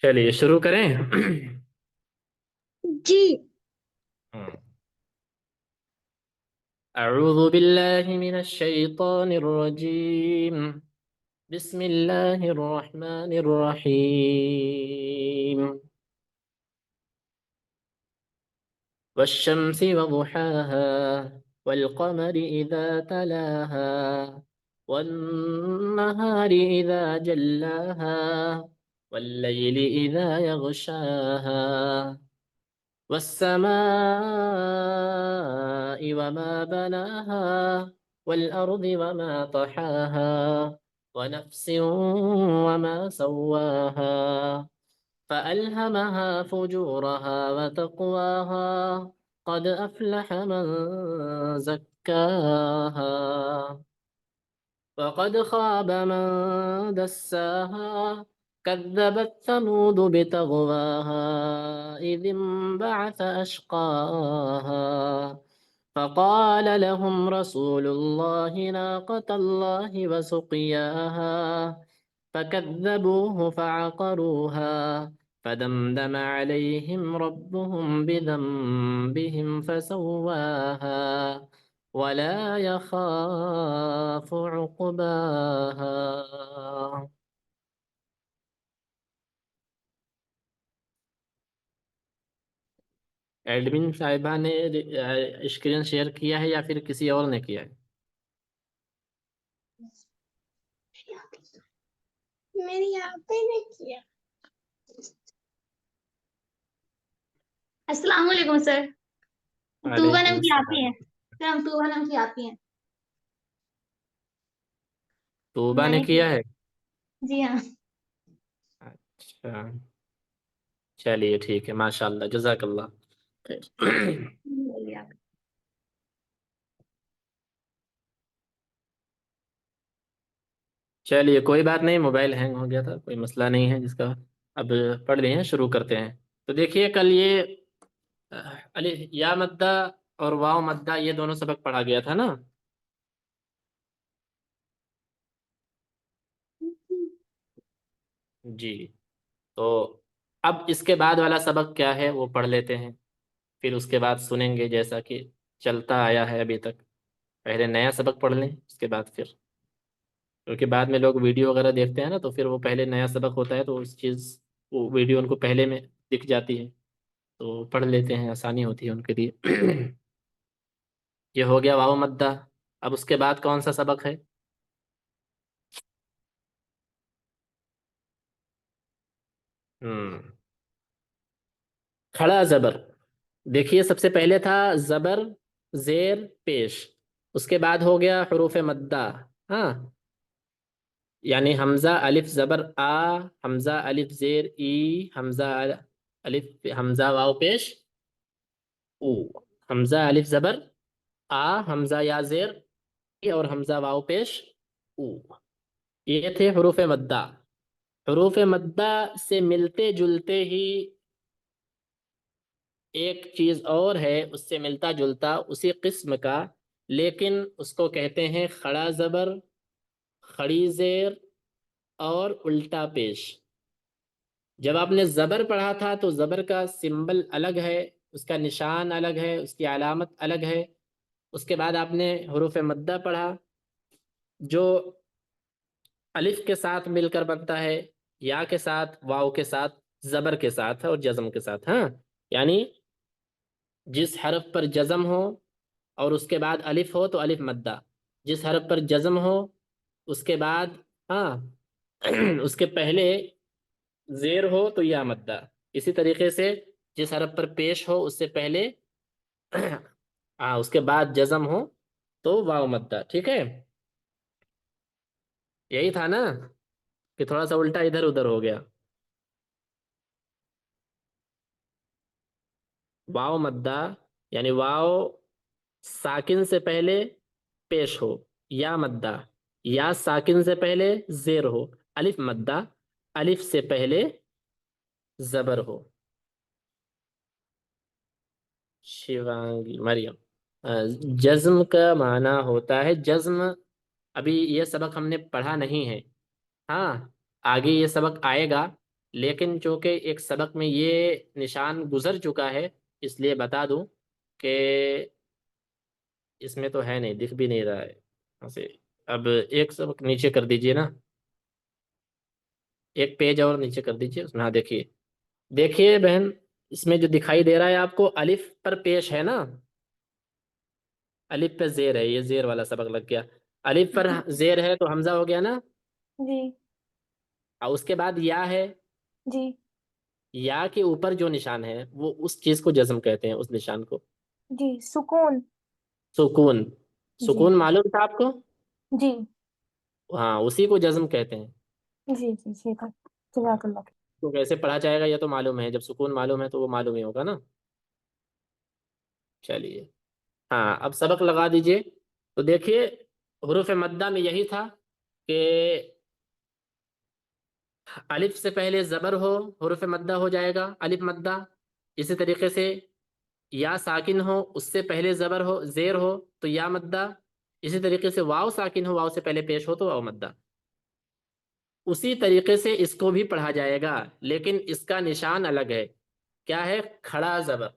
چلیے شروع کریں۔ جی اعوذ باللہ من الشیطان الرجیم، بسم اللہ الرحمن الرحیم، والشمس وضحاها والقمر إذا تلاها والنهار إذا جلاها والليل إذا يغشاها والسماء وما بناها والأرض وما طحاها ونفس وما سواها فألهمها فجورها وتقواها قد أفلح من زكاها وقد خاب من دساها كذبت ثمود بطغواها إذ انبعث أشقاها فقال لهم رسول الله ناقة الله وسقياها فكذبوه فعقروها فدمدم عليهم ربهم بذنبهم فسواها ولا يخاف عقباها۔ ایڈمن صاحبہ نے اسکرین شیئر کیا ہے یا پھر کسی اور نے کیا ہے؟ میری یہاں پہ نہیں کیا۔ السلام علیکم سر۔ طوبا وعلیکم نام کی آتی السلام۔ ہیں سر، ہم طوبا نام کی آتی ہیں۔ توبہ میں نے نے کیا ہے؟ جی ہاں۔ اچھا چلیے ٹھیک ہے، ماشاء اللہ، جزاک اللہ خیر۔ چلیے کوئی بات نہیں، موبائل ہینگ ہو گیا تھا، کوئی مسئلہ نہیں ہے جس کا۔ اب پڑھ لیے ہیں، شروع کرتے ہیں۔ تو دیکھیے کل یہ یا مدہ اور واو مدہ یہ دونوں سبق پڑھا گیا تھا نا۔ جی تو اب اس کے بعد والا سبق کیا ہے وہ پڑھ لیتے ہیں، پھر اس کے بعد سنیں گے جیسا کہ چلتا آیا ہے ابھی تک۔ پہلے نیا سبق پڑھ لیں، اس کے بعد پھر، کیونکہ بعد میں لوگ ویڈیو وغیرہ دیکھتے ہیں نا، تو پھر وہ پہلے نیا سبق ہوتا ہے تو اس چیز وہ ویڈیو ان کو پہلے میں دکھ جاتی ہے، تو پڑھ لیتے ہیں، آسانی ہوتی ہے ان کے لیے۔ یہ ہو گیا واو مدہ۔ اب اس کے بعد کون سا سبق ہے؟ کھڑا زبر۔ دیکھیے سب سے پہلے تھا زبر زیر پیش، اس کے بعد ہو گیا حروف مدہ۔ ہاں یعنی حمزہ الف زبر آ، حمزہ الف زیر ای، حمزہ الف حمزہ واو پیش او، حمزہ الف زبر آ، حمزہ یا زیر ای اور حمزہ واو پیش او، یہ تھے حروف مدہ۔ حروف مدہ سے ملتے جلتے ہی ایک چیز اور ہے، اس سے ملتا جلتا اسی قسم کا، لیکن اس کو کہتے ہیں کھڑا زبر، کھڑی زیر اور الٹا پیش۔ جب آپ نے زبر پڑھا تھا تو زبر کا سمبل الگ ہے، اس کا نشان الگ ہے، اس کی علامت الگ ہے۔ اس کے بعد آپ نے حروف مدہ پڑھا جو الف کے ساتھ مل کر بنتا ہے، یا کے ساتھ، واو کے ساتھ، زبر کے ساتھ اور جزم کے ساتھ۔ ہاں یعنی جس حرف پر جزم ہو اور اس کے بعد الف ہو تو الف مدہ، جس حرف پر جزم ہو اس کے بعد ہاں اس کے پہلے زیر ہو تو یا مدہ، اسی طریقے سے جس حرف پر پیش ہو اس سے پہلے اس کے بعد جزم ہو تو واو مدہ۔ ٹھیک ہے، یہی تھا نا کہ تھوڑا سا الٹا ادھر ادھر ہو گیا۔ واو مدہ یعنی واو ساکن سے پہلے پیش ہو، یا مدہ یا ساکن سے پہلے زیر ہو، الف مدہ الف سے پہلے زبر ہو۔ شیوانگی مریم، جزم کا معنی ہوتا ہے جزم، ابھی یہ سبق ہم نے پڑھا نہیں ہے، ہاں آگے یہ سبق آئے گا، لیکن چونکہ ایک سبق میں یہ نشان گزر چکا ہے اس لیے بتا دوں کہ اس میں تو ہے نہیں، دکھ بھی نہیں رہا ہے یہاں سے۔ اب ایک سبق نیچے کر دیجئے نا، ایک پیج اور نیچے کر دیجئے اس میں، ہاں دیکھیے، دیکھیے بہن، اس میں جو دکھائی دے رہا ہے آپ کو الف پر پیش ہے نا، الف پہ زیر ہے، یہ زیر والا سبق لگ گیا۔ الف پر زیر ہے تو حمزہ ہو گیا نا، جی اور اس کے بعد یا ہے، جی یا کے اوپر جو نشان ہے وہ اس چیز کو جزم کہتے ہیں، اس نشان کو جی سکون سکون۔ جی سکون معلوم تھا آپ کو؟ جی ہاں، اسی کو جزم کہتے ہیں۔ جی جی ٹھیک ہے، جزاک اللہ خیر۔ تو کیسے پڑھا جائے گا یہ تو معلوم ہے، جب سکون معلوم ہے تو وہ معلوم ہی ہوگا نا۔ چلیے، ہاں اب سبق لگا دیجئے۔ تو دیکھیے حروف مدہ میں یہی تھا کہ الف سے پہلے زبر ہو حروف مدہ ہو جائے گا الف مدہ، اسی طریقے سے یا ساکن ہو اس سے پہلے زبر ہو زیر ہو تو یا مدہ، اسی طریقے سے واو ساکن ہو واو سے پہلے پیش ہو تو واو مدہ۔ اسی طریقے سے اس کو بھی پڑھا جائے گا، لیکن اس کا نشان الگ ہے۔ کیا ہے؟ کھڑا زبر،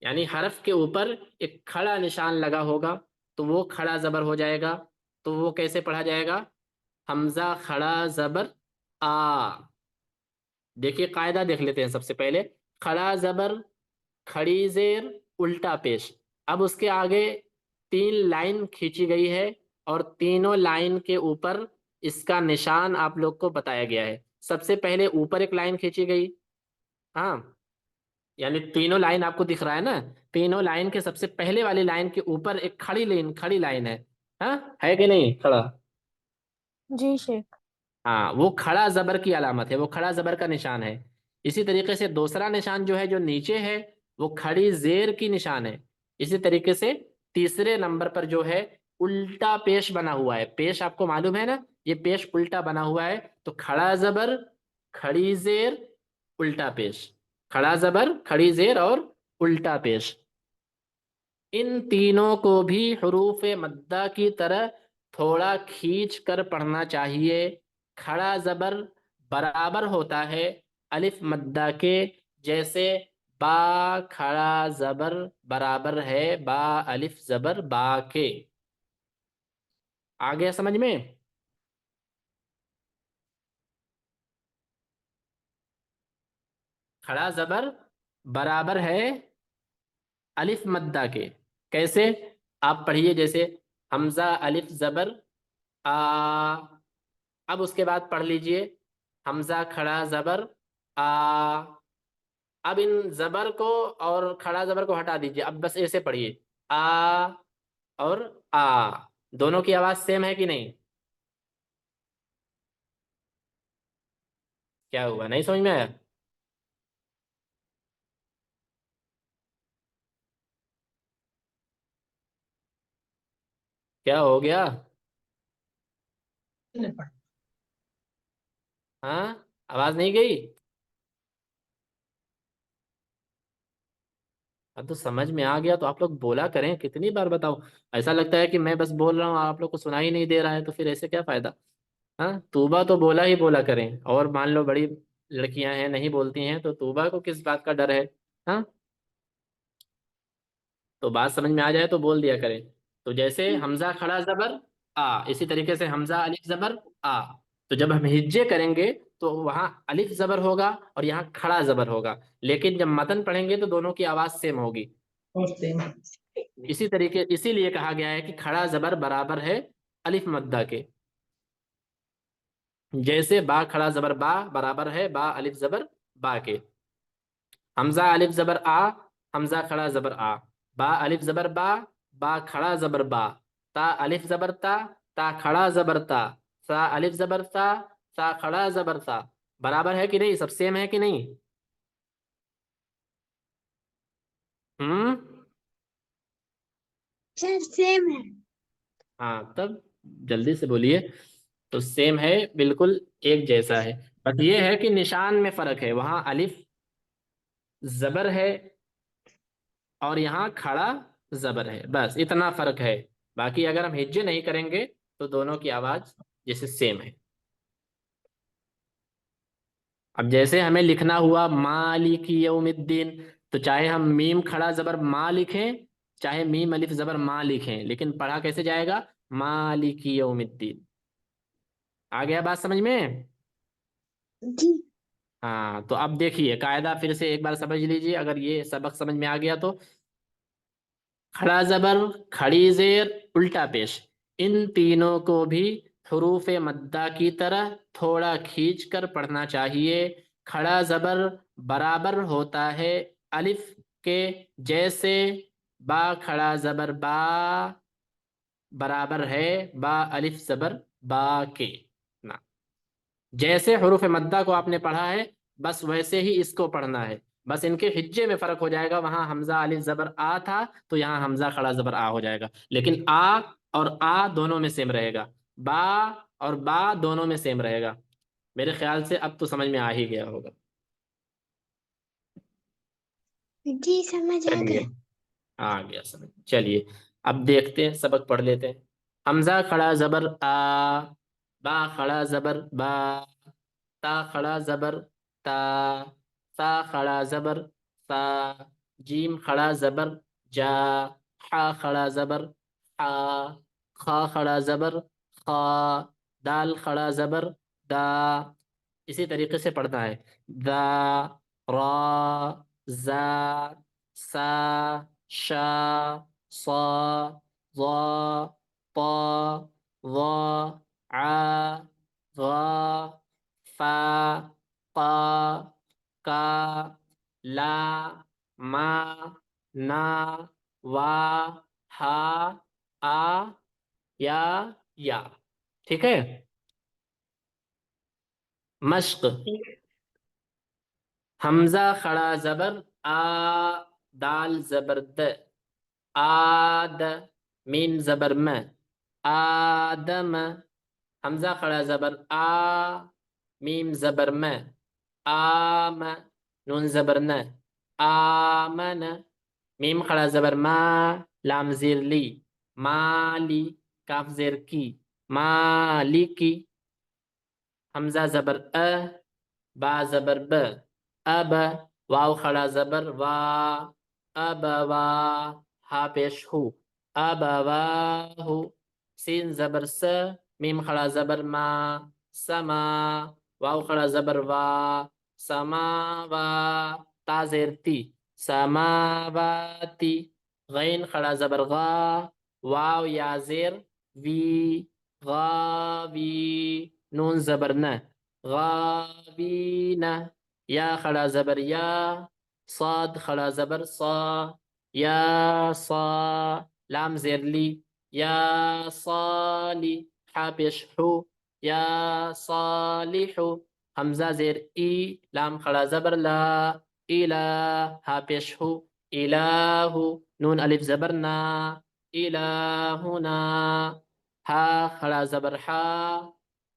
یعنی حرف کے اوپر ایک کھڑا نشان لگا ہوگا تو وہ کھڑا زبر ہو جائے گا۔ تو وہ کیسے پڑھا جائے گا؟ حمزہ کھڑا زبر آ۔ دیکھیے قاعدہ دیکھ لیتے ہیں سب سے پہلے، کھڑا زبر، کھڑی زیر، الٹا پیش۔ اب اس کے آگے 3 لائن کھینچی گئی ہے اور تینوں لائن کے اوپر اس کا نشان آپ لوگ کو بتایا گیا ہے۔ سب سے پہلے اوپر ایک لائن کھینچی گئی، ہاں، یعنی تینوں لائن آپ کو دکھ رہا ہے نا، تینوں لائن کے سب سے پہلے والی لائن کے اوپر ایک کھڑی لائن ہے، ہاں ہے کہ نہیں کھڑا؟ جی شیخ۔ ہاں، وہ کھڑا زبر کی علامت ہے، وہ کھڑا زبر کا نشان ہے۔ اسی طریقے سے دوسرا نشان جو ہے جو نیچے ہے وہ کھڑی زیر کی نشان ہے۔ اسی طریقے سے تیسرے نمبر پر جو ہے الٹا پیش بنا ہوا ہے، پیش آپ کو معلوم ہے نا، یہ پیش الٹا بنا ہوا ہے، تو کھڑا زبر، کھڑی زیر، الٹا پیش، کھڑا زبر، کھڑی زیر اور الٹا پیش۔ ان تینوں کو بھی حروف مدہ کی طرح تھوڑا کھینچ کر پڑھنا چاہیے۔ کھڑا زبر برابر ہوتا ہے الف مدہ کے، جیسے با کھڑا زبر برابر ہے با الف زبر با کے۔ آ گیا سمجھ میں؟ کھڑا زبر برابر ہے الف مدہ کے، کیسے؟ آپ پڑھیے، جیسے حمزہ الف زبر آ، اب اس کے بعد پڑھ لیجئے حمزہ کھڑا زبر آ۔ اب ان زبر کو اور کھڑا زبر کو ہٹا دیجئے، اب بس ایسے پڑھیے آ اور آ، دونوں کی آواز سیم ہے کہ نہیں؟ کیا ہوا، نہیں سمجھ میں آیا؟ کیا ہو گیا؟ ہاں، آواز نہیں گئی؟ اب تو سمجھ میں آ گیا تو آپ لوگ بولا کریں، کتنی بار بتاؤ؟ ایسا لگتا ہے کہ میں بس بول رہا ہوں آپ لوگ کو سنا ہی نہیں دے رہا ہے، تو پھر ایسے کیا فائدہ؟ ہاں، توبہ تو بولا ہی بولا کریں، اور مان لو بڑی لڑکیاں ہیں نہیں بولتی ہیں تو توبہ کو کس بات کا ڈر ہے؟ ہاں، تو بات سمجھ میں آ جائے تو بول دیا کریں۔ تو جیسے حمزہ کھڑا زبر آ، اسی طریقے سے حمزہ الف زبر آ، تو جب ہم ہجے کریں گے تو وہاں الف زبر ہوگا اور یہاں کھڑا زبر ہوگا، لیکن جب متن پڑھیں گے تو دونوں کی آواز سیم ہوگی۔ اسی لیے کہا گیا ہے کہ کھڑا زبر برابر ہے الف مدہ کے، جیسے با کھڑا زبر با برابر ہے با الف زبر با کے۔ حمزہ الف زبر آ، حمزہ کھڑا زبر آ، با الف زبر با، با کھڑا زبر با، تا الف زبر تا، تا کھڑا زبر تا، سا الف زبر تا، سا کھڑا زبر تا۔ برابر ہے کہ نہیں؟ سب سیم ہے کہ نہیں؟ ہوں، سر سیم ہے۔ ہاں تب جلدی سے بولیے۔ تو سیم ہے، بالکل ایک جیسا ہے، بس یہ ہے کہ نشان میں فرق ہے، وہاں الف زبر ہے اور یہاں کھڑا زبر ہے، بس اتنا فرق ہے۔ باقی اگر ہم ہجے نہیں کریں گے تو دونوں کی آواز جیسے سیم ہے۔ اب جیسے ہمیں لکھنا ہوا مالک یوم الدین، تو چاہے ہم میم کھڑا زبر ما لکھیں، چاہے میم الف زبر ما لکھیں، لیکن پڑھا کیسے جائے گا؟ مالک یوم الدین۔ آ گیا بات سمجھ میں؟ جی ہاں، تو اب دیکھیے قاعدہ پھر سے ایک بار سمجھ لیجیے، اگر یہ سبق سمجھ میں آ گیا تو کھڑا زبر، کھڑی زیر، الٹا پیش، ان تینوں کو بھی حروف مدہ کی طرح تھوڑا کھینچ کر پڑھنا چاہیے۔ کھڑا زبر برابر ہوتا ہے الف کے، جیسے با کھڑا زبر با برابر ہے با الف زبر با کے نا۔ جیسے حروف مدہ کو آپ نے پڑھا ہے بس ویسے ہی اس کو پڑھنا ہے، بس ان کے ہجے میں فرق ہو جائے گا، وہاں حمزہ الف زبر آ تھا تو یہاں حمزہ کھڑا زبر آ ہو جائے گا، لیکن آ اور آ دونوں میں سیم رہے گا، با اور با دونوں میں سیم رہے گا۔ میرے خیال سے اب تو سمجھ میں آ ہی گیا ہوگا۔ جی سمجھ آ چلیے گیا۔ آ گیا سمجھ، چلیے اب دیکھتے ہیں، سبق پڑھ لیتے ہیں۔ حمزہ کھڑا زبر آ، با کھڑا زبر با، تا کھڑا زبر تا، سا کھڑا زبر سا، جیم کھڑا زبر جا، حا کھڑا زبر حا، خا کھڑا زبر خا، دال کھڑا زبر دا۔ اسی طریقے سے پڑھنا ہے، دا، را، زا، سا، شا، صا، ضا، طا، ظا، عا، غا، فا، قا، کا، لا، ما، نا، وا، ہا، آ، یا۔ ٹھیک ہے؟ مشق: حمزہ کھڑا زبر آ، دال زبر د، آد، میم زبر م، آدم، حمزہ کھڑا زبر آ، میم زبر م، آم، نون زبر ن، آمن، میم کھڑا زبر ما، لام زیر لی، مالی، کاف زیر کی، مالکی، حمزہ زبر ا، با زبر ب، اب، واو کھڑا زبر وا، اب وا، ہا پیش ہو، اب واہو، سین زبر س، میم کھڑا زبر ما، سما، واو کھڑا زبر وا، سما وا، تا زیر تی، سماواتی، غین کھڑا زبر غا، واو یا زیر وی، غاوی، نون زبر نہ، غابین، یا کھڑا زبر یا، صاد کھڑا زبر صا، یا صا، لام زیر لی، یا صالی، حا پیش حو، یا صالح، حمزہ زیر ای، لام کھڑا زبر لا، الہ، ہا پیش ہو، الہ، نون الف زبر نا، الہنا، ہا کھڑا زبر حا،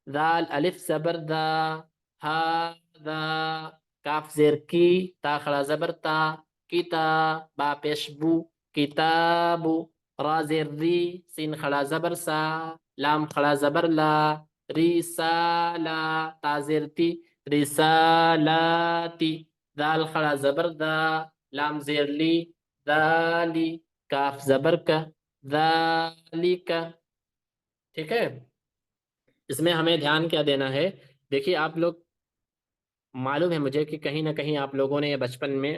ذال الف زبر دا، ہاذا، کاف زیر کی، تا کھڑا زبر تا، کتا، با پیش بو، کتابو، را زیر ری، سین کھڑا زبر سا، لام کھڑا زبر لا، رسالہ، تا زیر تی، رسالاتی، دال کھڑا زبر دا، لام زیر لی، ذالی، کاف زبر کا، ذالک۔ ٹھیک ہے؟ اس میں ہمیں دھیان کیا دینا ہے؟ دیکھیے آپ لوگ، معلوم ہے مجھے کہ کہیں نہ کہیں آپ لوگوں نے یہ بچپن میں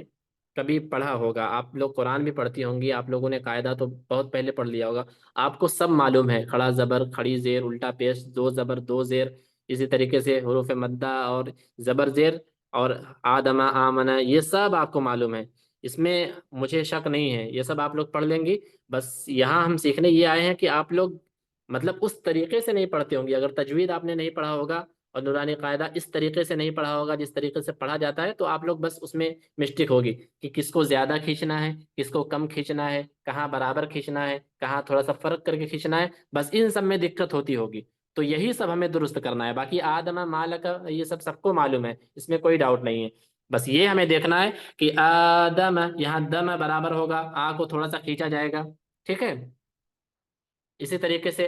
کبھی پڑھا ہوگا، آپ لوگ قرآن بھی پڑھتی ہوں گی، آپ لوگوں نے قاعدہ تو بہت پہلے پڑھ لیا ہوگا، آپ کو سب معلوم ہے، کھڑا زبر، کھڑی زیر، الٹا پیش، دو زبر دو زیر، اسی طریقے سے حروف مدہ اور زبر زیر اور آدمہ آمنہ، یہ سب آپ کو معلوم ہے، اس میں مجھے شک نہیں ہے، یہ سب آپ لوگ پڑھ لیں گی۔ بس یہاں ہم سیکھنے یہ آئے ہیں کہ آپ لوگ مطلب اس طریقے سے نہیں پڑھتے ہوں گے، اگر تجوید آپ نے نہیں پڑھا ہوگا اور نورانی قاعدہ اس طریقے سے نہیں پڑھا ہوگا جس طریقے سے پڑھا جاتا ہے، تو آپ لوگ بس اس میں مسٹیک ہوگی کہ کس کو زیادہ کھینچنا ہے، کس کو کم کھینچنا ہے، کہاں برابر کھینچنا ہے، کہاں تھوڑا سا فرق کر کے کھینچنا ہے، بس ان سب میں دقت ہوتی ہوگی، تو یہی سب ہمیں درست کرنا ہے۔ باقی آدم مالک یہ سب سب کو معلوم ہے، اس میں کوئی ڈاؤٹ نہیں ہے، بس یہ ہمیں دیکھنا ہے کہ آدم، یہاں دم برابر ہوگا، آ کو تھوڑا سا کھینچا جائے گا، ٹھیک ہے؟ اسی طریقے سے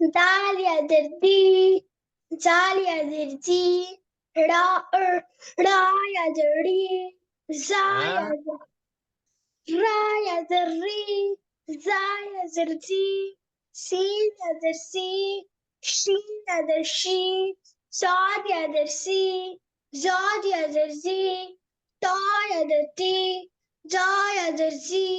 دال یا در دی زال یا در جی را را یا در ری زا یا ہاں در را یا در ری زا یا در زی سین یا در سی شین یا در شی صاد یا در سی زاد یا در زی تا یا در تی زا یا در زی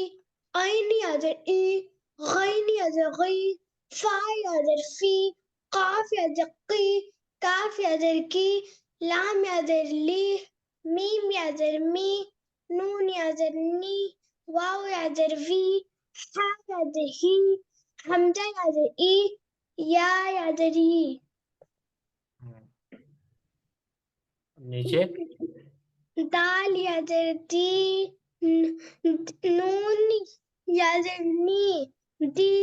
عین یا در ای غین یا در غی فا یا در فی قاف یا در قی کاف یا در کی لام یا در لی میم یا در می نون یا در نی واو یا در وی حا یا در ہی حمزہ یا در ای یا در ی نیچے دال یا در دی نون یا در نی دی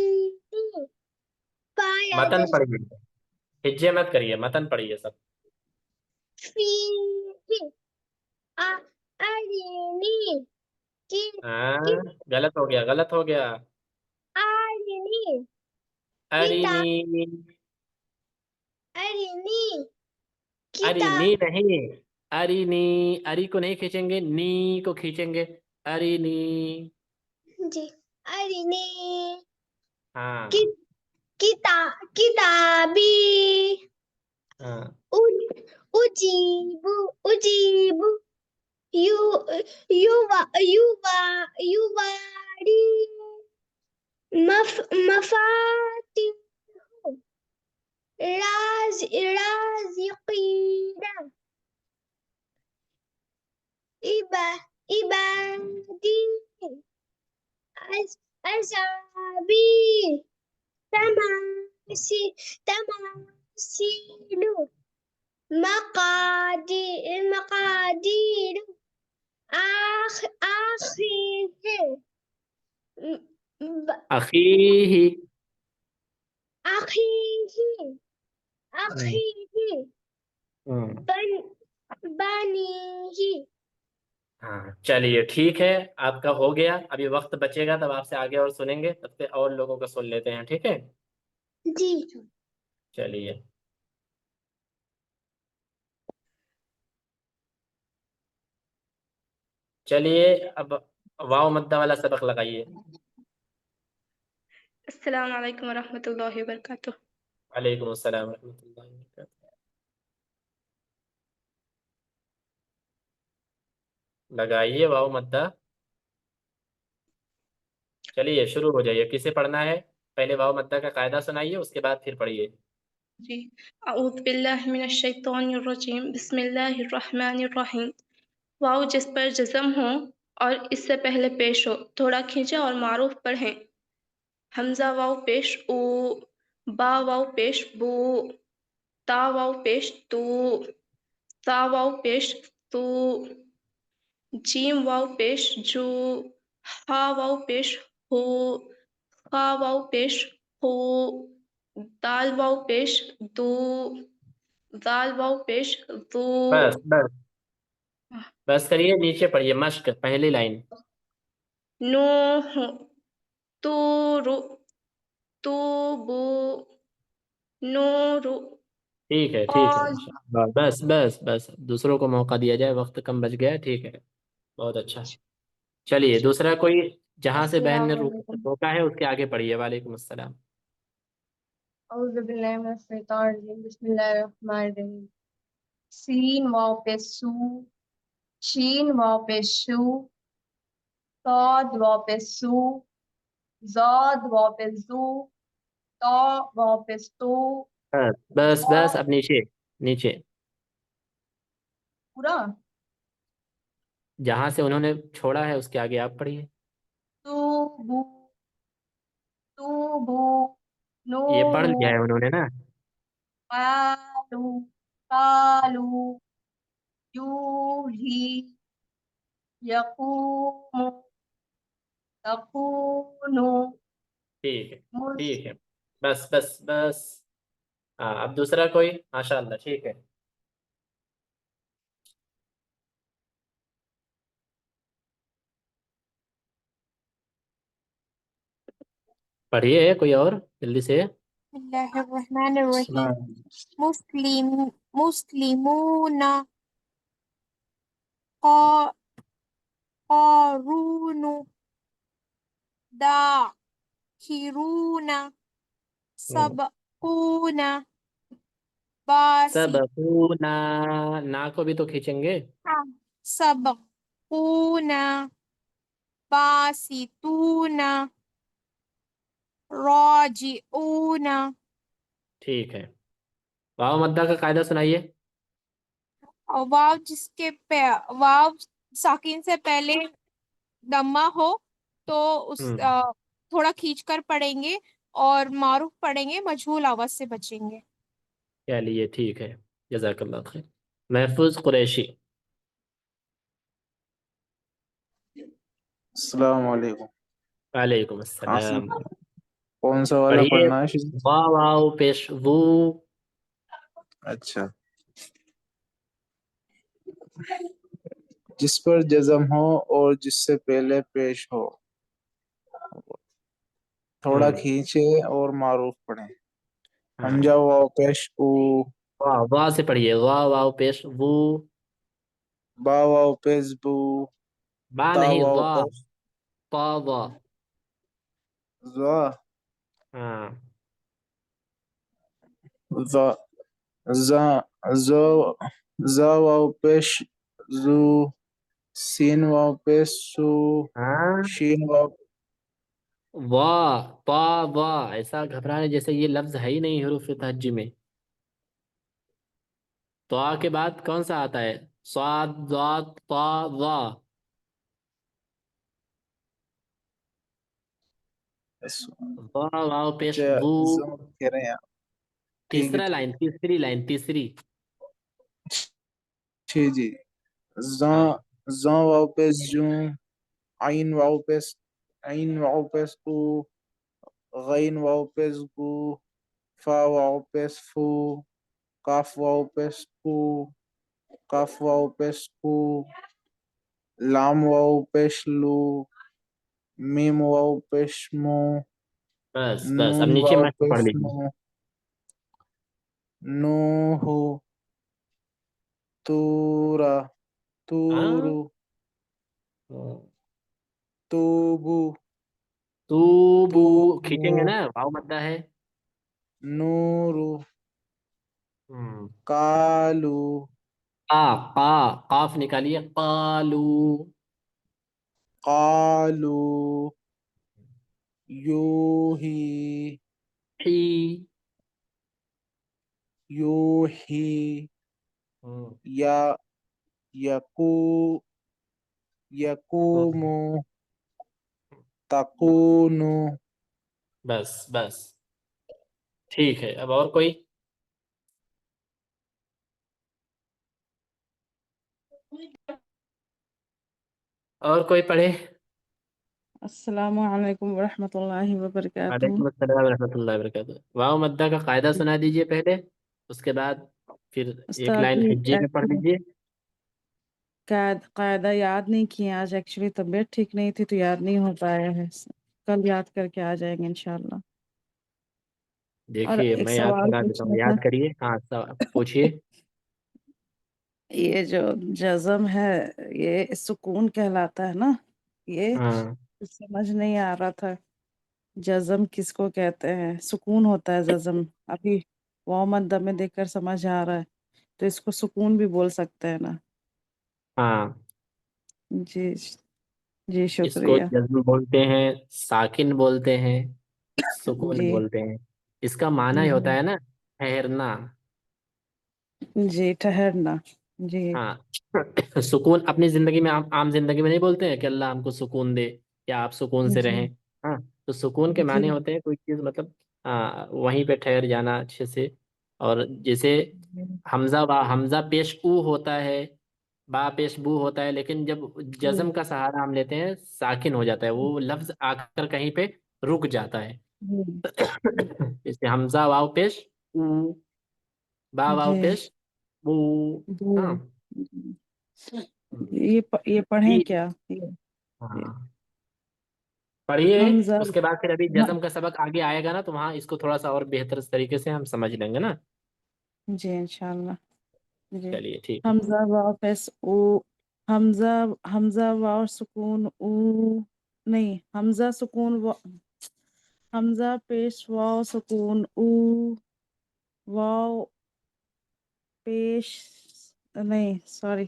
پا یا متن در پڑھیے، ہجے مت کریے، متن پڑھیے سب. فی ارینی کی ہاں غلط ہو گیا، غلط ہو گیا. ارینی ارینی، ارینی ارینی کتاب نہیں، ارینی، اری کو نہیں کھینچیں گے، نی کو کھینچیں گے. ارینی. جی ارینی ہاں کتابی ہاں اجیبو اجیبو یواری مفاتیح رازقین عبادی اصحابی تماثیل مقادیر آخر اخیہ. أخيه ہوں، ہوں. بنيه ہاں چلیے ٹھیک ہے، آپ کا ہو گیا. ابھی وقت بچے گا تب آپ سے آگے اور سنیں گے، تب سے اور لوگوں کا سن لیتے ہیں. ٹھیک ہے جی چلیے. چلیے اب واو مدہ والا سبق لگائیے. السلام علیکم ورحمۃ اللہ وبرکاتہ. وعلیکم السلام ورحمۃ اللہ وبرکاتہ. لگائیے واو مدہ. چلیے شروع ہو جائیے. کسے پڑھنا ہے؟ پہلے واو مدہ کا قاعدہ سنائیے، اس کے بعد پھر پڑھیے. جی اعوذ باللہ من الشیطان الرجیم، بسم اللہ الرحمن الرحیم. واو جس پر جزم ہو اور اس سے پہلے پیش ہو تھوڑا کھینچیں اور معروف پڑھیں. حمزہ واو پیش او، با واو پیش بو، تا واو پیش تو، تا واو پیش تو، جیم واو پیش جو، ہا واو پیش ہو، خا واو پیش ہو، دال واو پیش دو، دال واو پیش دو. بس بس بس کریے، نیچے پڑھیے. مشق پہلی لائن. نوح تور توبو نور ٹھیک ہے ٹھیک ہے، قال. ماشاءاللہ. بس بس بس دوسروں کو موقع دیا جائے، وقت کم بچ گیا ہے. ٹھیک ہے بہت اچھا. چلیے دوسرا کوئی جہاں سے بہن السلام نے علیکم. روکا ہے اس کے آگے پڑھیے. وعلیکم السلام. اعوذ باللہ من الشیطان الرجیم، بسم اللہ الرحمن الرحیم. سین واو پہ سو، شین واو پہ شو، صاد واو پہ سو، زاد واو پہ زو، تا واو پہ سو، بس بس ضا. بس اب نیچے نیچے پورا جہاں سے انہوں نے چھوڑا ہے اس کے آگے آپ پڑھیے. تو بو تو بو یہ پڑھ نورو لیا ہے انہوں نے نا. قالو قالو یوہی یقوم تقونو ٹھیک ہے مس. ٹھیک ہے. بس بس بس. ہاں اب دوسرا کوئی. ماشاء اللہ ٹھیک ہے. پڑھیے کوئی اور جلدی سے. اللہ الرحمن الرحیم السلام مسلمون قا- قارون داخرون سبقون باسی سبقونا، نا کو بھی تو کھینچیں گے. سبقون باسطون راجعون. ٹھیک ہے. واو مدہ کا قاعدہ سنائیے. اور واو جس کے واو ساکن سے پہلے دمہ ہو تو اس تھوڑا کھینچ کر پڑھیں گے اور معروف پڑھیں گے، مجہول آواز سے بچیں گے. چلیے ٹھیک ہے، جزاک اللہ خیر. محفوظ قریشی. السلام علیکم. وعلیکم آصف السلام. کون سا والا پڑھیے. پڑھنا ہے وا واو پیش وو. اچھا. جس پر جزم ہو اور جس سے پہلے پیش ہو، تھوڑا کھینچے اور معروف پڑھیں. حمزہ واو پیش او، وا سے پڑھیے. وا واو پیش وو. با واو پیش بو، با تا نہیں، واو وا. پیش تا وا. زا، ہاں. زا زا زا زا واو پیش زو، سین واو پیش سو، ہاں. شین واو وا پا وا، ایسا گھبرانے جیسے یہ لفظ ہے ہی نہیں حروف تہجی میں. تو آ کے بعد کون سا آتا ہے؟ صاد ضاد طا وا. وا واو پیش وو. زا کہہ رہے ہیں آپ. ٹھیک ہے تیسری لائن تیسری. ٹھیک جی. زا ہاں. زا واو پیش زوں، عین واو پیش او، غین واو پیش گو، فا واو پیش فو، کاف واو پیش کو، کاف واو پیش کو، لام واو پیش لو، میم واو پیش مو، بس اب نون نیچے واو مت پیش پڑھ لیجیے. نو، نو ہو، تورا، ہاں. تورو، توبو، تو بو کھینچیں گے توبو، نا، واو مدہ ہے. نورو، ہم. کالو، قاف نکالیے. قالو. قالو، یوہی، حی. یوہی، ہم. یا یکو، یکومو، تکونو. بس ٹھیک ہے. اب اور کوئی؟ اور کوئی پڑھے. السلام علیکم ورحمۃ اللہ وبرکاتہ. وعلیکم السلام ورحمۃ اللہ وبرکاتہ. واو مدہ کا قاعدہ سنا دیجیے پہلے، اس کے بعد پھر ایک استاد لائن جی حجی میں پڑھ لیجیے. قاعدہ یاد نہیں کیے آج، ایکچولی طبیعت ٹھیک نہیں تھی تو یاد نہیں ہو پایا ہے. کل یاد کر کے آ جائیں گے انشاءاللہ. اور دیکھیے ایک میں یاد سوال کرا دیتا پوچھنا ہوں، تھا. یاد کریے. ہاں پوچھیے. یہ جو جزم ہے یہ سکون کہلاتا ہے نا؟ یہ ہاں. سمجھ نہیں آ رہا تھا جزم کس کو کہتے ہیں. سکون ہوتا ہے جزم، ابھی واو مدہ میں دیکھ کر سمجھ آ رہا ہے. تو اس کو سکون بھی بول سکتے ہیں نا؟ ہاں. جی جی اس کو شکریہ. جزم بولتے ہیں، ساکن بولتے ہیں، سکون جی بولتے ہیں. اس کا معنی ہی ہوتا ہے نا ٹھہرنا. جی ٹھہرنا. جی ہاں. سکون اپنی زندگی میں عام زندگی میں نہیں بولتے ہیں کہ اللہ ہم کو سکون دے یا آپ سکون سے جی رہیں. ہاں. تو سکون کے جی معنی ہوتے ہیں کوئی چیز مطلب وہیں پہ ٹھہر جانا اچھے سے. اور جیسے حمزہ پیش او ہوتا ہے، با پیش بو ہوتا ہے، لیکن جب جی جزم کا سہارا ہم لیتے ہیں ساکن ہو جاتا ہے، وہ لفظ آ کر کہیں پہ رک جاتا ہے. جیسے حمزہ واو پیش او، با واو جی پیش بو. ہاں. یہ پڑھیں ٹھیک. کیا؟ ہاں. پڑھیے، حمزہ اس کے بعد پھر ابھی ہاں، جزم کا سبق آگے آئے گا نا، تو وہاں اس کو تھوڑا سا اور بہتر طریقے سے ہم سمجھ لیں گے نا. جی انشاءاللہ. جی چلیے ٹھیک ہے. حمزہ واو پیش او، حمزہ حمزہ واو سکون او، نہیں حمزہ سکون حمزہ پیش واو سکون او، واو پیش نہیں سوری،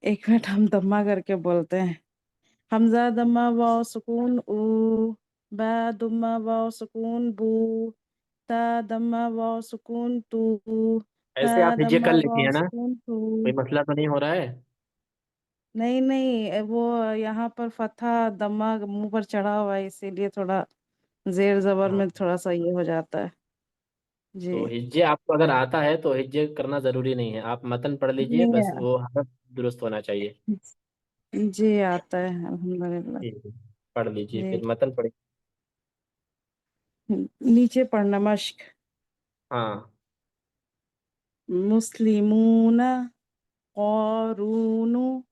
ایک منٹ ہم دمہ کر کے بولتے ہیں. حمزہ دمہ واو سکون او، با دمہ واو سکون بو، تا دمہ واو سکون تو، تا ایسے آپ ہجے دمہ کر لیتی واو ہیں نا؟ سکون تو. کوئی مسئلہ تو نہیں ہو رہا ہے؟ نہیں نہیں، وہ یہاں پر فتح دمہ منہ پر چڑھا ہوا ہے، اسی لیے تھوڑا زیر زبر ہاں، میں تھوڑا سا یہ ہو جاتا ہے. جی تو ہجے آپ کو اگر آتا ہے تو ہجے کرنا ضروری نہیں ہے، آپ متن پڑھ لیجئے، بس نہیں، وہ حرف درست ہونا چاہیے. جی آتا ہے الحمدللہ. ٹھیک ہے، پڑھ لیجئے جی پھر متن پڑھ. نیچے پڑھنا مشق. ہاں مسلمون قارون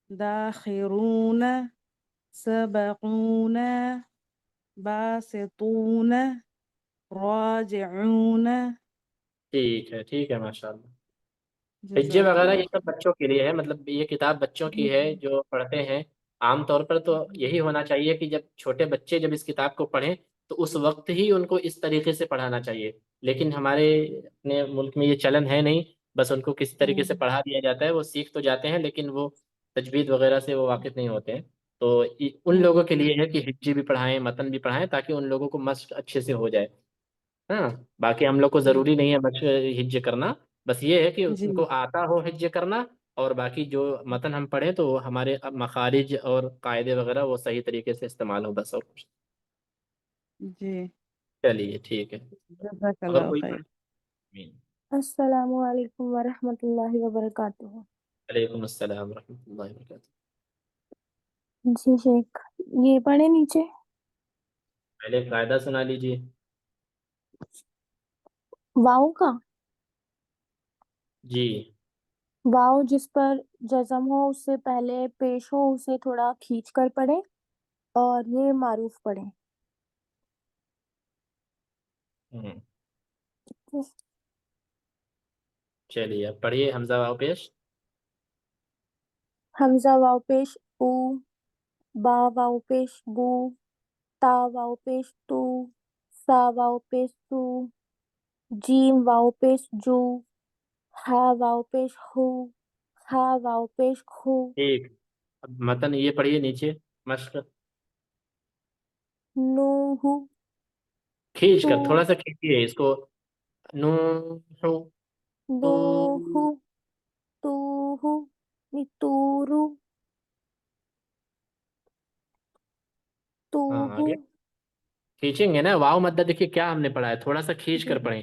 داخرون سبقون باسطون راجعون. ٹھیک ہے ماشاء اللہ. حجے جزاک وغیرہ اللہ یہ سب بچوں کے لیے ہے، مطلب یہ کتاب بچوں کی ہے خیر. جو پڑھتے ہیں. عام طور پر تو یہی ہونا چاہیے کہ جب چھوٹے بچے جب اس کتاب کو پڑھیں تو اس وقت ہی ان کو اس طریقے سے پڑھانا چاہیے. لیکن ہمارے اپنے ملک میں یہ چلن ہے نہیں، بس ان کو کسی طریقے سے پڑھا دیا جاتا ہے، وہ سیکھ تو جاتے ہیں لیکن وہ تجوید وغیرہ سے وہ واقف نہیں ہوتے ہیں. تو ان لوگوں کے لیے ہے کہ حجے بھی پڑھائیں، متن بھی پڑھائیں، تاکہ ان لوگوں کو مشق اچھے سے ہو جائے. ہاں، باقی ہم لوگ کو ضروری نہیں ہے حج کرنا، بس یہ ہے کہ جی ان کو آتا ہو حج کرنا. اور باقی جو متن ہم پڑھیں تو وہ ہمارے مخارج اور قاعدے وغیرہ وہ صحیح طریقے سے استعمال ہو، بس اور کچھ. جی چلیے ٹھیک ہے. جزاک اگر اللہ کوئی خیر. السلام علیکم ورحمۃ اللہ وبرکاتہ. وعلیکم السلام ورحمۃ اللہ وبرکاتہ. جی شیخ، یہ پڑھے نیچے. پہلے قاعدہ سنا لیجیے. واؤ کا، جی واؤ جس پر جزم ہو اس سے پہلے پیش ہو اسے تھوڑا کھینچ کر پڑھیں، اور یہ معروف پڑھیں. ہوں. چلیے اب پڑھیے حمزہ واو پیش. حمزہ واو پیش او، با واو پیش بو، تا واو پیش تو، سا واو پیش سو، جیم واو پیش جو، ہا واو پیش ہو، ہا واو پیش خو. ٹھیک. اب متن یہ پڑھیے نیچے مشق نو ہو، کھینچ تو کر، تھوڑا سا کھینچیے اس کو. نو ہو تو. نو ہو، تو ہو، نتورو، تو ہاں ہو. آگے کھینچیں گے نا. واؤ مدہ دیکھیے کیا ہم نے پڑھا ہے، تھوڑا سا کھینچ کر پڑھیں.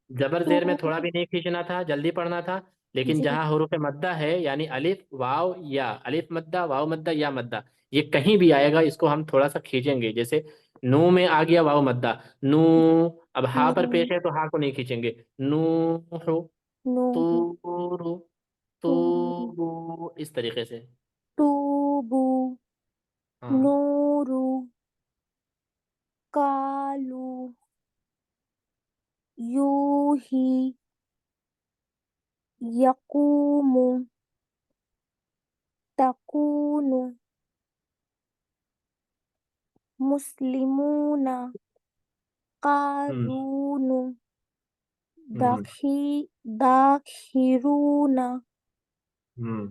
زبر تو زیر میں تھوڑا بھی نہیں کھینچنا تھا، جلدی پڑھنا تھا. لیکن جی جہاں حروف مدہ ہے یعنی الف واو یا، الف مدہ واو مدہ یا مدہ، یہ کہیں بھی آئے گا اس کو ہم تھوڑا سا کھینچیں گے. جیسے نو میں آ گیا واو مدہ، نو. اب ہا پر پیش ہے تو ہا کو نہیں کھینچیں گے. نو ہو نو تو ہو، رو تو تو رو، اس طریقے سے. تو بو، ہاں نورو، کالو، یوہی، یقوم، تکون، مسلمون، ہوں قارون، ہوں داخرون، ہوں.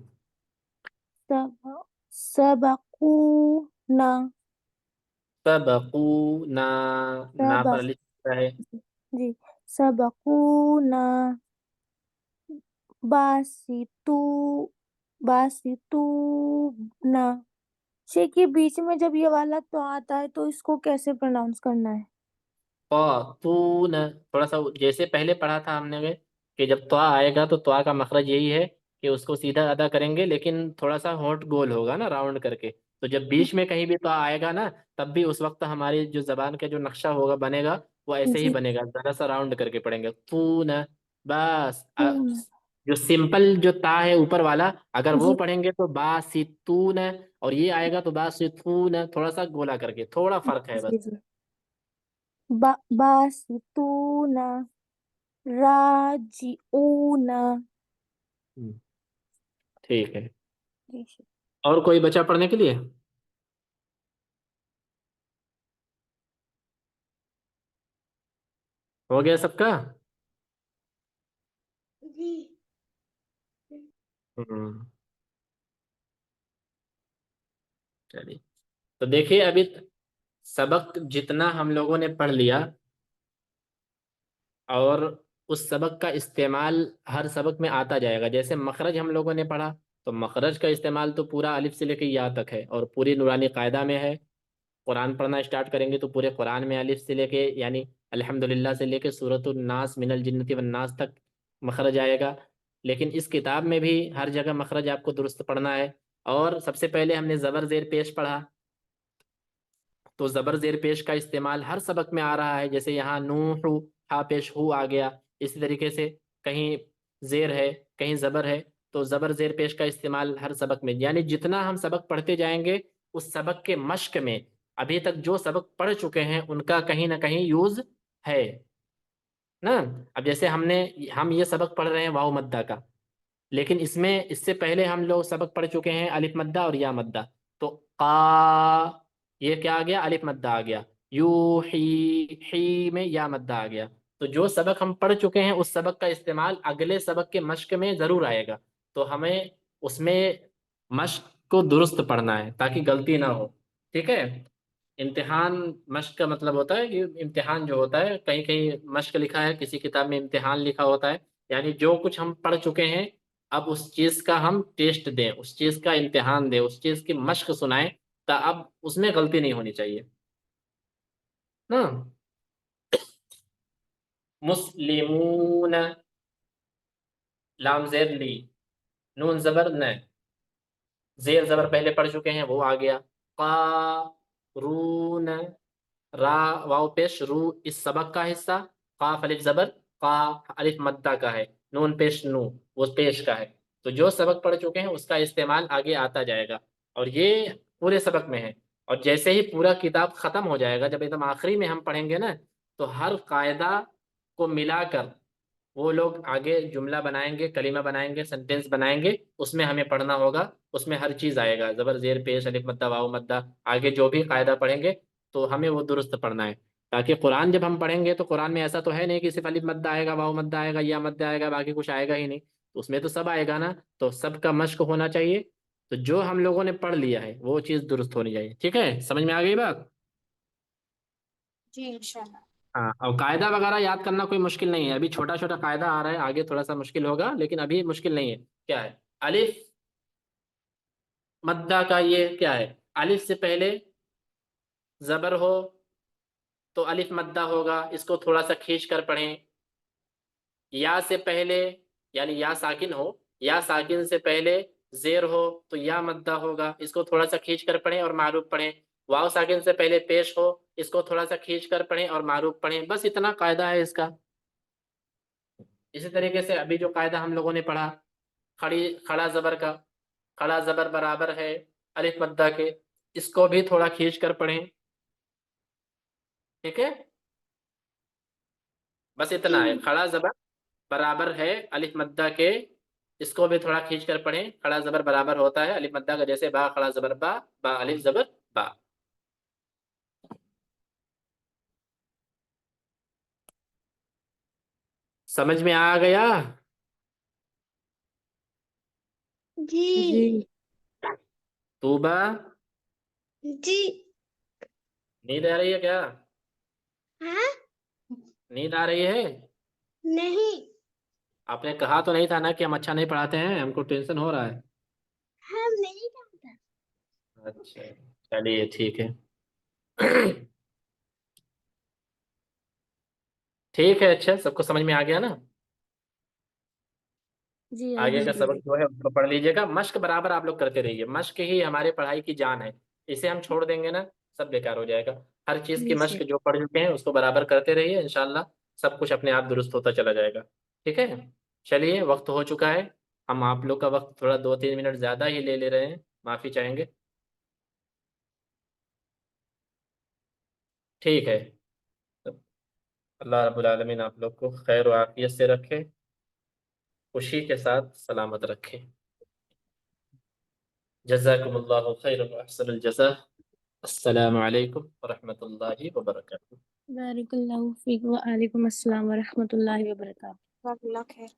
سبقون، سبقونا، نا پر سبق الف ہے. جی سبقون، باسطو، باسطونا. شیخ یہ بیچ میں جب یہ والا تو آتا ہے تو اس کو کیسے پروناؤنس کرنا ہے؟ طاعون، تھوڑا سا جیسے پہلے پڑھا تھا ہم نے کہ جب طا آئے گا تو طا کا مخرج یہی ہے کہ اس کو سیدھا ادا کریں گے، لیکن تھوڑا سا ہونٹ گول ہوگا نا راؤنڈ کر کے. تو جب بیچ میں کہیں بھی طا آئے گا نا، تب بھی اس وقت ہماری جو زبان کا جو نقشہ ہوگا بنے گا وہ ایسے ہی جی بنے گا، ذرا سا راؤنڈ کر کے پڑھیں گے. تون، بس. جو سمپل جو تا ہے اوپر والا، اگر وہ جی پڑھیں گے تو باستون، اور یہ آئے گا تو باستون، تھوڑا سا گولا کر کے، تھوڑا فرق ہے بس. جی جی باسطون راجعون. ٹھیک ہے. جی اور کوئی بچا پڑھنے کے لیے؟ ہو گیا سب کا؟ جی چلیے تو دیکھیے، ابھی سبق جتنا ہم لوگوں نے پڑھ لیا، اور اس سبق کا استعمال ہر سبق میں آتا جائے گا. جیسے مخرج ہم لوگوں نے پڑھا، تو مخرج کا استعمال تو پورا الف سے لے کے یا تک ہے، اور پوری نورانی قاعدہ میں ہے. قرآن پڑھنا اسٹارٹ کریں گے تو پورے قرآن میں الف سے لے کے، یعنی الحمدللہ سے لے کے سورۃ الناس من الجنۃ والناس تک مخرج آئے گا. لیکن اس کتاب میں بھی ہر جگہ مخرج آپ کو درست پڑھنا ہے. اور سب سے پہلے ہم نے زبر زیر پیش پڑھا، تو زبر زیر پیش کا استعمال ہر سبق میں آ رہا ہے. جیسے یہاں نوح، ہا پیش ہو آ گیا. اسی طریقے سے کہیں زیر ہے، کہیں زبر ہے، تو زبر زیر پیش کا استعمال ہر سبق میں. یعنی جتنا ہم سبق پڑھتے جائیں گے، اس سبق کے مشق میں ابھی تک جو سبق پڑھ چکے ہیں ان کا کہیں نہ کہیں یوز ہے نا. اب جیسے ہم یہ سبق پڑھ رہے ہیں واو مدہ کا، لیکن اس سے پہلے ہم لوگ سبق پڑھ چکے ہیں الف مدہ اور یا مدہ. تو قا، یہ کیا آ گیا؟ الف مدہ آ گیا. یو ہی میں یا مدہ آ گیا. تو جو سبق ہم پڑھ چکے ہیں اس سبق کا استعمال اگلے سبق کے مشق میں ضرور آئے گا. تو ہمیں اس میں مشق کو درست پڑھنا ہے تاکہ غلطی نہ ہو. ٹھیک ہے. امتحان مشق کا مطلب ہوتا ہے کہ امتحان جو ہوتا ہے، کہیں کہیں مشق لکھا ہے، کسی کتاب میں امتحان لکھا ہوتا ہے. یعنی جو کچھ ہم پڑھ چکے ہیں، اب اس چیز کا ہم ٹیسٹ دیں، اس چیز کا امتحان دیں، اس چیز کی مشق سنائیں، تا اب اس میں غلطی نہیں ہونی چاہیے نا. مسلمون، لام زیر لی، نون زبر نہ، زیر زبر پہلے پڑھ چکے ہیں وہ آ گیا. قارون، را واو پیش رو اس سبق کا حصہ، قاف الف زبر قا الف مدہ کا ہے، نون پیش نو وہ پیش کا ہے. تو جو سبق پڑھ چکے ہیں اس کا استعمال آگے آتا جائے گا، اور یہ پورے سبق میں ہے. اور جیسے ہی پورا کتاب ختم ہو جائے گا، جب ایک دم آخری میں ہم پڑھیں گے نا، تو ہر قاعدہ کو ملا کر وہ لوگ آگے جملہ بنائیں گے، کلمہ بنائیں گے، سنٹینس بنائیں گے. اس میں ہمیں پڑھنا ہوگا، اس میں ہر چیز آئے گا، زبر زیر پیش الف مدہ واو مدہ. آگے جو بھی قاعدہ پڑھیں گے تو ہمیں وہ درست پڑھنا ہے. تاکہ قرآن جب ہم پڑھیں گے تو قرآن میں ایسا تو ہے نہیں کہ صرف الف مدہ آئے گا، واو مدہ آئے گا، یا مدہ آئے گا، باقی کچھ آئے گا ہی نہیں. تو اس میں تو سب آئے گا نا، تو سب کا مشق ہونا چاہیے. تو جو ہم لوگوں نے پڑھ لیا ہے وہ چیز درست ہونی چاہیے. ٹھیک ہے، سمجھ میں آ گئی بات؟ جی انشاءاللہ. ہاں. اور قاعدہ وغیرہ یاد کرنا کوئی مشکل نہیں ہے. ابھی چھوٹا چھوٹا قاعدہ آ رہا ہے، آگے تھوڑا سا مشکل ہوگا، لیکن ابھی مشکل نہیں ہے. کیا ہے الف مدہ کا؟ یہ کیا ہے؟ الف سے پہلے زبر ہو تو الف مدہ ہوگا، اس کو تھوڑا سا کھینچ کر پڑھیں. یا سے پہلے، یعنی یا ساکن ہو، یا ساکن سے پہلے زیر ہو تو یا مدہ ہوگا، اس کو تھوڑا سا کھینچ کر پڑھیں اور معروف پڑھیں. واو ساکن سے پہلے پیش ہو، اس کو تھوڑا سا کھینچ کر پڑھیں اور معروف پڑھیں. بس اتنا قاعدہ ہے اس کا. اسی طریقے سے ابھی جو قاعدہ ہم لوگوں نے پڑھا کھڑا زبر کا، کھڑا زبر برابر ہے الف مدہ کے، اس کو بھی تھوڑا کھینچ کر پڑھیں. ٹھیک ہے، بس اتنا ہے. کھڑا زبر برابر ہے الف مدہ کے، اس کو بھی تھوڑا کھینچ کر پڑھیں. کھڑا زبر برابر ہوتا ہے الف مدہ کا، جیسے با کھڑا زبر با، با الف زبر با. سمجھ میں آ گیا؟ جی جی توبہ، جی نیند آ رہی ہے کیا؟ ہاں نیند آ رہی ہے؟ نہیں، آپ نے کہا تو نہیں تھا نا کہ ہم اچھا نہیں پڑھاتے ہیں، ہم کو ٹینشن ہو رہا ہے. ہم نہیں جانتا. اچھا چلیے ٹھیک ہے. ٹھیک ہے. اچھا سب کو سمجھ میں آ گیا نا؟ جی آگے کا الحمدللہ. سبق جو ہے اس کو پڑھ لیجیے گا. مشق برابر آپ لوگ کرتے رہیے، مشق ہی ہمارے پڑھائی کی جان ہے. اسے ہم چھوڑ دیں گے نا، سب بیکار ہو جائے گا. ہر چیز کی جی مشق جو پڑھ چکے ہیں اس کو برابر کرتے رہیے، انشاءاللہ سب کچھ اپنے آپ درست ہوتا چلا جائے گا. ٹھیک ہے. چلیے وقت ہو چکا ہے، ہم آپ لوگ کا وقت تھوڑا 2-3 منٹ زیادہ ہی لے رہے ہیں، معافی چاہیں گے. ٹھیک ہے، اللہ رب العالمین آپ لوگ کو خیر و عافیت سے رکھے، خوشی کے ساتھ سلامت رکھے. جزاکم اللہ خیر و احسن الجزاء. السلام علیکم ورحمۃ اللہ وبرکاتہ. بارک اللہ فیک وعلیکم السلام ورحمۃ اللہ وبرکاتہ. جزاک اللہ خیر.